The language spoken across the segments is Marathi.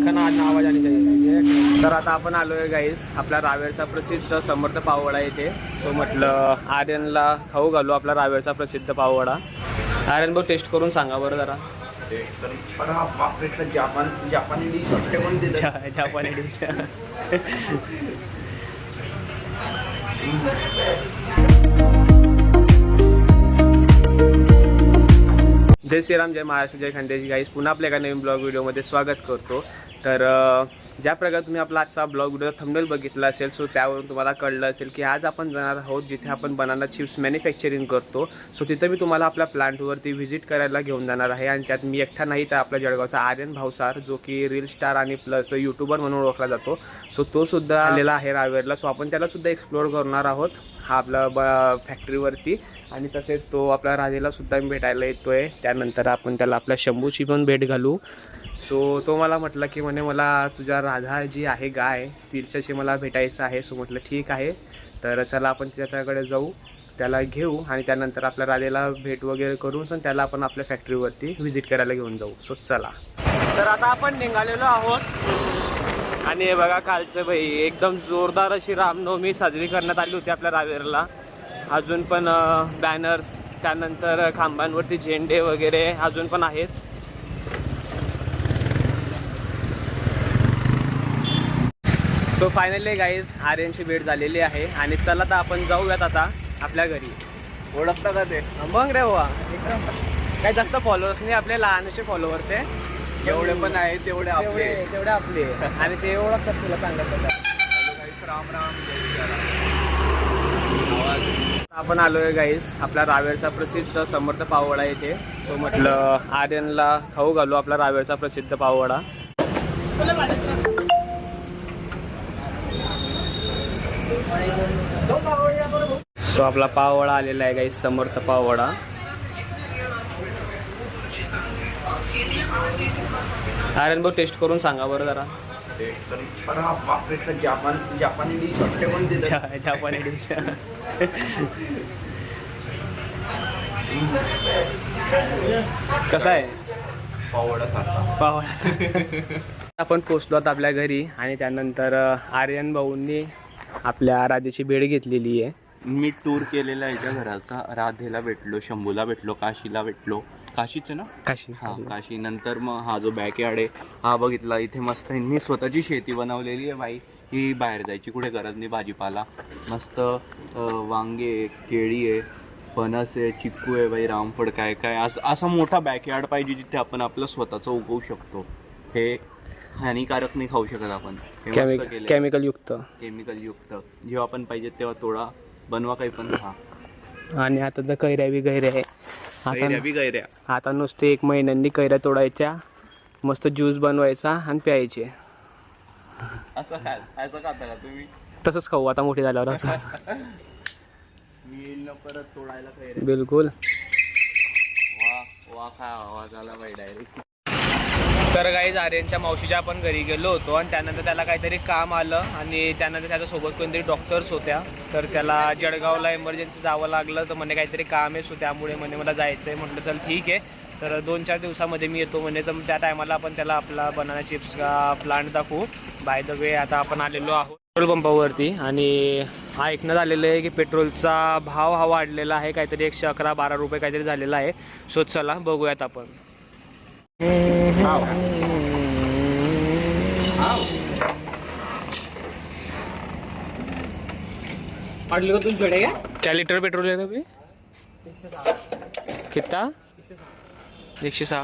पंखा ना आवाज आणि चाहिए. तर आता आपण आलोय गाईस आपला रावेरचा प्रसिद्ध समर्थ पाववडा येथे. सो म्हटलं आर्यनला खाऊ घालू आपला रावेरचा प्रसिद्ध पाववडा. आर्यन भाऊ टेस्ट करून सांगा बरं जरा. जापानी डिश वाटते. जापानी डिश. जय श्रीराम, जय महाराष्ट्र, जय खानदेश. गाईस पुन्हा आपल्या एका नवीन ब्लॉग व्हिडिओमध्ये स्वागत करतो. तर ज्या प्रकारे तुम्ही आपला आजचा ब्लॉग व्हिडिओचा थंबनेल बघितला असेल, सो त्यावरून तुम्हाला कळलं असेल की आज आपण जाणार आहोत जिथे आपण बनाना चिप्स मॅन्युफॅक्चरिंग करतो. सो तिथं मी तुम्हाला आपल्या प्लांटवरती व्हिजिट करायला घेऊन जाणार आहे. आणि त्यात मी एकटा नाही तर आपल्या जळगावचा आर्यन भावसार, जो की रील स्टार आणि प्लस यूट्यूबर म्हणून ओळखला जातो. सो तो सुद्धा आलेला आहे रावेरला. सो आपण त्याला सुद्धा एक्सप्लोअर करणार आहोत हा आपला फॅक्टरीवरती. आणि तसेच तो आपल्या राधेला सुद्धा भेटायला येतोय. त्यानंतर आपण त्याला आपल्या शंभूची पण भेट घालू. सो तो मला म्हटलं की मला तुझ्या राधा जी आहे गाय तिच्याशी मला भेटायचं आहे. सो म्हटलं ठीक आहे, तर चला आपण त्याच्याकडे जाऊ, त्याला घेऊ आणि त्यानंतर आपल्या राधेला भेट वगैरे करून त्याला आपण आपल्या फॅक्टरीवरती व्हिजिट करायला घेऊन जाऊ. सो चला. तर आता आपण निघालेलो आहोत आणि हे बघा कालचं भाई एकदम जोरदार अशी रामनवमी साजरी करण्यात आली होती आपल्या रावेरला. अजून पण बॅनर्स, त्यानंतर खांबांवरती झेंडे वगैरे अजून पण आहेत. सो फायनली गाईज आर्यनची भेट झालेली आहे आणि चला तर आपण जाऊयात आता आपल्या घरी. ओळखता का ते? मग रे बुवा, काही जास्त फॉलोअर्स नाही आपले, लहानसे फॉलोअर्स आहे. जेवढे पण आहे तेवढे आपले. तेवढे आपले आणि ते ओळखतात तुला चांगलं. राम राम. आपण आलोय गाईज आपला रावेरचा प्रसिद्ध समर्थ पाववडा येथे. सो म्हटलं आर्यनला खाऊ घालू आपला रावेरचा प्रसिद्ध पाववडा. सो आपला पाववडा आलेला आहे गाईज, समर्थ पाववडा. आर्यन भाऊ टेस्ट करून सांगा बरं जरा. जापानी डिश वाटते. जापानी डिश. कसा आहे पाववडा? आपण पोचलो आहोत आपल्या घरी आणि त्यानंतर आर्यन भाऊंनी आपल्या राधेची भेट घेतलेली आहे. मी टूर केलेला आहे त्या घराचा. राधेला भेटलो, शंभूला भेटलो, काशीला भेटलो. काशीच ना? काशी. हा काशी. नंतर मग हा जो बॅकयार्ड आहे हा बघितला. इथे मस्त यांनी स्वतःची शेती बनवलेली आहे बाई. ही बाहेर जायची कुठे गरज नाही. भाजीपाला मस्त, वांगे, केळी आहे, फणस आहे, चिक्कू आहे बाई, रामफळ काय काय. असा मोठा बॅकयार्ड पाहिजे जिथे आपण आपलं स्वतःचं उगवू शकतो. हे हानिकारक नाही खाऊ शकत आपण. केमिकल युक्त. जेव्हा आपण पाहिजे तेव्हा तोडा, बनवा काही पण खा. आणि आता तर कैऱ्या बी गैऱ्या आहे. गैऱ्या आता नुसते 1 महिन्यांनी कैऱ्या तोडायच्या, मस्त ज्यूस बनवायचा आणि प्यायचे. असं खाता का तुम्ही? तसंच खाऊ आता मोठे झाल्यावर असं. मी परत तोडायला कैऱ्या. बिलकुल. वा खा झाला बाई डायरेक्ट. तर गाईज आर्यनच्या मावशीच्या आपण घरी गेलो होतो आणि त्यानंतर त्याला काहीतरी काम आलं आणि त्यानंतर त्याच्यासोबत कोणतरी डॉक्टर्स होत्या. तर त्याला जळगावला इमर्जन्सी जावं लागलं. तर म्हणे काहीतरी काम आहे, सो त्यामुळे मला जायचं आहे. म्हटलं चल ठीक आहे, तर 2-4 दिवसामध्ये मी येतो म्हणे. तर त्या टायमाला आपण त्याला आपला बनाना चिप्स का प्लांट दाखवू. बाय द वे आता आपण आलेलो आहोत पेट्रोल पंपावरती आणि ऐकण्यात आलेलं आहे की पेट्रोलचा भाव हा वाढलेला आहे, काहीतरी 111-12 रुपये काहीतरी झालेला आहे. सो चला बघूयात आपण. क्या लीटर पेट्रोल है अभी? कितना? 106.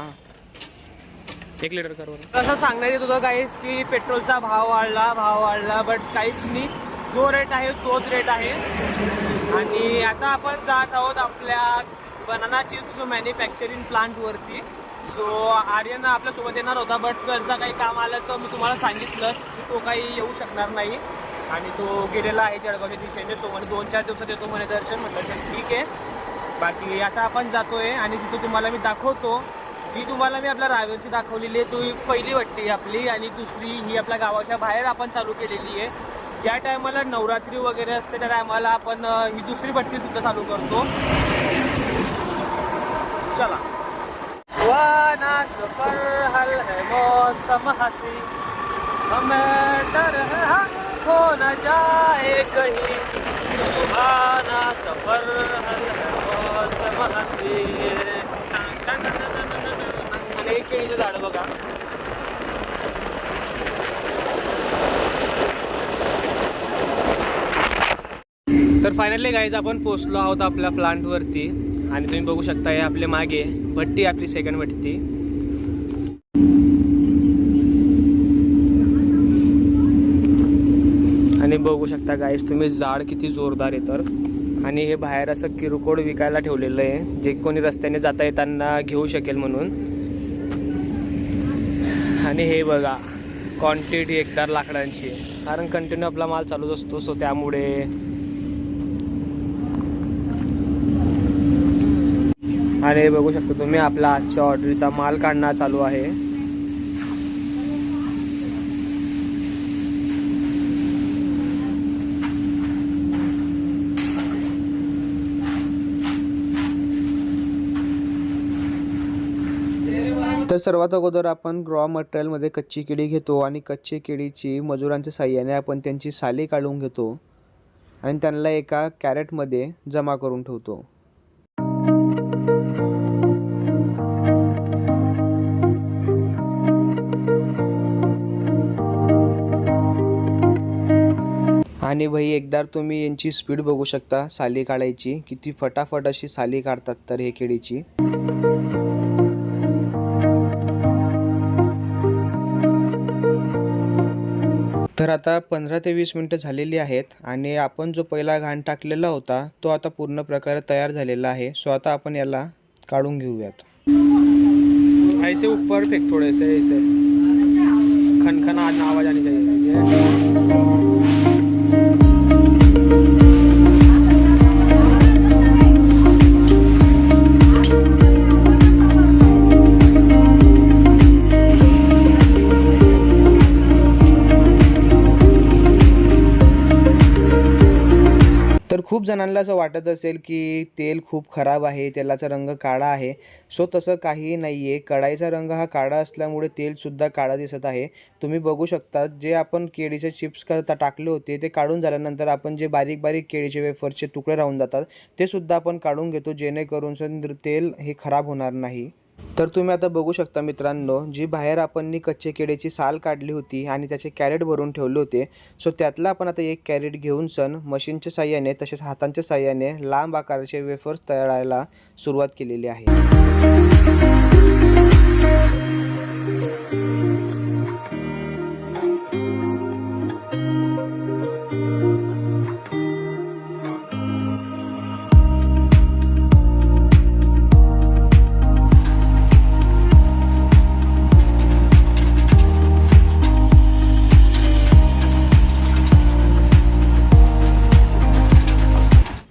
1 लिटर कर. असं सांगण्यात येत होतं गाईस की पेट्रोलचा भाव वाढला बट काहीच नाही. जो रेट आहे तोच रेट आहे. आणि आता आपण जात आहोत आपल्या बनाना चिप्स मॅन्युफॅक्चरिंग प्लांटवरती. सो आर्यन आपल्यासोबत येणार होता, बट त्याचं काही काम आलं तर मी तुम्हाला सांगितलंच की तो काही येऊ शकणार नाही आणि तो गेलेला आहे जळगावच्या दिशेने. सो म्हणे 2-4 दिवसात येतो म्हणे दर्शन. म्हटलं ठीक आहे. बाकी आता आपण जातोय आणि तिथं तुम्हाला मी दाखवतो. जी तुम्हाला मी आपल्या रावेरची दाखवलेली आहे ती पहिली भट्टी आपली, आणि दुसरी ही आपल्या गावाच्या बाहेर आपण चालू केलेली आहे. ज्या टायमाला नवरात्री वगैरे असते त्या टायमाला आपण ही दुसरी भट्टीसुद्धा चालू करतो. चला. वाना सफर हल है मौसम हसी हमें डर है हम खो न जाए कहीं, सुहाना सफर हल है मौसम हसी. आणि एक केळीचं झाड बघा. तर फायनली गाईज आपण पोचलो आहोत आपल्या प्लांटवरती आणि तुम्ही बघू शकता हे आपले मागे भट्टी, आपली सेकंड भट्टी. आणि बघू शकता गाईज तुम्ही झाड किती जोरदार आहे तर. आणि हे बाहेर असं किरकोळ विकायला ठेवलेलं आहे, जे कोणी रस्त्याने जाता येताना घेऊ शकेल म्हणून. आणि हे बघा क्वांटिटी एकदार लाकडांची, कारण कंटिन्यू आपला माल चालूच असतो, सो त्यामुळे. आणि हे बघू शकता तुम्ही आपला आजच्या ऑर्डरचा माल काढणं चालू आहे. तर सर्वात अगोदर आपण रॉ मटेरियलमध्ये कच्ची केळी घेतो आणि कच्ची केळीची मजुरांच्या साहाय्याने आपण त्यांची साली काढून घेतो आणि त्यांना एका कॅरेटमध्ये जमा करून ठेवतो. आणि भाई एकदा तुम्ही यांची स्पीड बघू शकता साली काढायची, किती फटाफट अशी साली काढतात तर हे केळीची. तर आता 15 ते 20 मिनटं झालेली आहेत आणि आपण जो पहिला घाण टाकलेला होता तो आता पूर्ण प्रकारे तयार झालेला आहे. सो आता आपण याला काढून घेऊयात. ऐसे ऊपर फेक थोड़े से, ऐसे खनखन आवाज आनी चाहिए. तर खूप जणांना असं वाटत असेल की तेल खूप खराब आहे, तेलाचा रंग काळा आहे. सो तसं काही नाही आहे. कढाईचा रंग हा काळा असल्यामुळे तेलसुद्धा काळा दिसत आहे. तुम्ही बघू शकता जे आपण केळीचे चिप्स करता टाकले होते ते काढून झाल्यानंतर आपण जे बारीक बारीक केळीचे वेफरचे तुकडे राहून जातात ते सुद्धा आपण काढून घेतो, जेणेकरून तेल हे खराब होणार नाही. तर तुम्ही आता बघू शकता मित्रांनो, जी बाहेर आपण कच्चे केळीची साल काढली होती आणि त्याचे कॅरेट भरून ठेवले होते, सो त्यातला आपण आता एक कॅरेट घेऊन मशीनच्या साहाय्याने तसेच हातांच्या साहाय्याने लांब आकाराचे वेफर्स तळायला सुरुवात केलेली आहे.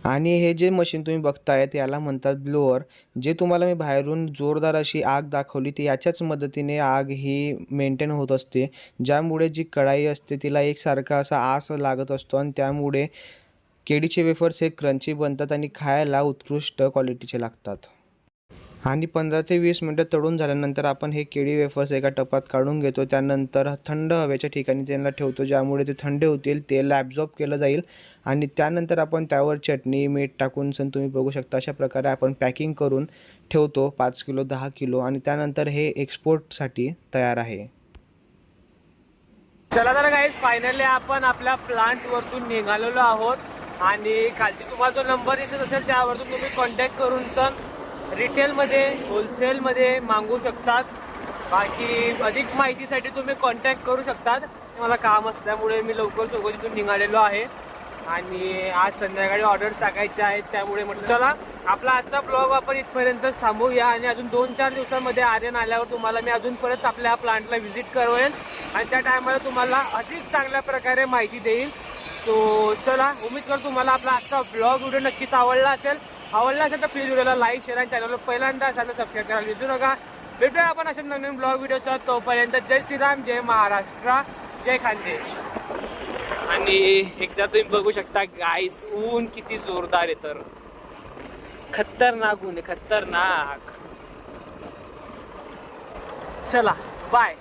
आणि हे जे मशीन तुम्ही बघताय याला म्हणतात ब्लोअर. जे तुम्हाला मी बाहेरून जोरदार अशी आग दाखवली ती याच्याच मदतीने आग ही मेंटेन होत असते, ज्यामुळे जी कढाई असते तिला एकसारखा असा आस लागत असतो आणि त्यामुळे केळीचे वेफर्स हे क्रंची बनतात आणि खायला उत्कृष्ट क्वालिटीचे लागतात. आणि 15 ते 20 मिनटं तळून झाल्यानंतर आपण हे केळी वेफर्स एका टपात काढून घेतो. त्यानंतर थंड हवेच्या ठिकाणी त्यांना ठेवतो, ज्यामुळे ते थंड होतील, तेल ॲब्झॉर्ब केलं जाईल आणि त्यानंतर आपण त्यावर चटणी मीठ टाकून तुम्ही बघू शकता अशा प्रकारे आपण पॅकिंग करून ठेवतो 5 किलो 10 किलो आणि त्यानंतर हे एक्सपोर्टसाठी तयार आहे. चला तर गाईज फायनली आपण आपल्या प्लांटवरतून निघालेलो आहोत आणि खालती तुम्हाला जो नंबर दिसत असेल त्यावरतून तुम्ही कॉन्टॅक्ट करून रिटेलमध्ये होलसेलमध्ये मागवू शकतात. बाकी अधिक माहितीसाठी तुम्ही कॉन्टॅक्ट करू शकतात. मला काम असल्यामुळे मी लवकर सोबतीतून निघालेलो आहे आणि आज संध्याकाळी ऑर्डर्स टाकायचे आहेत, त्यामुळे म्हटलं चला आपला आजचा ब्लॉग आपण इथपर्यंतच थांबवूया आणि अजून 2-4 दिवसांमध्ये आर्यन आल्यावर तुम्हाला मी अजून परत आपल्या प्लांटला व्हिजिट करवेन आणि त्या टायमाला तुम्हाला अधिक चांगल्या प्रकारे माहिती देईल. सो चला, उम्मीद करतो तुम्हाला आपला आजचा ब्लॉग व्हिडिओ नक्कीच आवडला असेल तर प्लीज व्हिडिओला लाईक शेअर आणि चॅनलला पहिल्यांदा असाल सबस्क्राईब करायला विसरू नका. भेटूया आपण अशा नवीन ब्लॉग व्हिडिओसह. तोपर्यंत जय श्रीराम, जय महाराष्ट्र, जय खानदेश. आणि एकदा तुम्ही बघू शकता गाईस ऊन किती जोरदार आहे, तर खतरनाक ऊन आहे, खतरनाक. चला बाय.